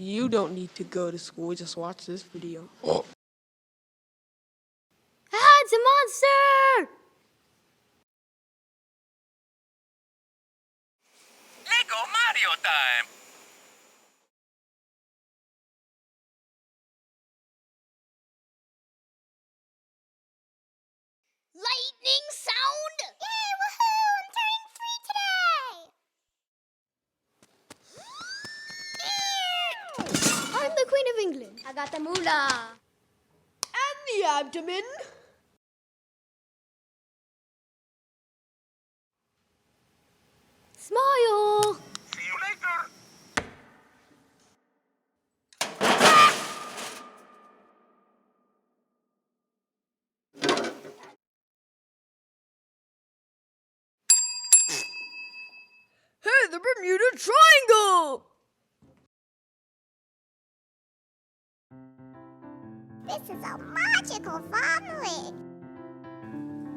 You don't need to go to school, just watch this video. Ah, it's a monster! Lego Mario time! Lightning sound! Yay, woohoo! I'm turning 3 today! I'm the Queen of England. I got the moolah. And the abdomen. Smile! See you later! Hey, the Bermuda Triangle! This is a magical family.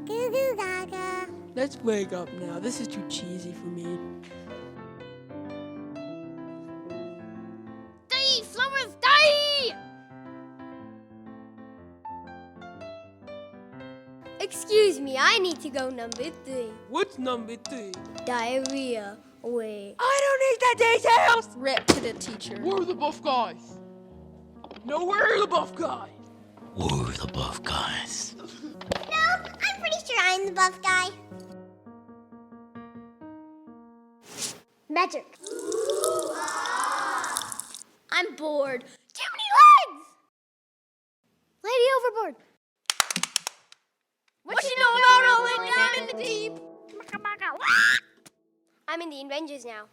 Goo goo gaga. Let's wake up now. This is too cheesy for me. Die, flowers, die! Excuse me, I need to go number 3. What's number 3? Diarrhea. Wait. I don't need the details! Rip to the teacher. Where are the buff guys? No, where are the buff guys? Who are the buff guys? No, I'm pretty sure I'm the buff guy. Magic. I'm bored. Too many legs! Lady overboard. What you know about rolling down in the deep? I'm in the Avengers now.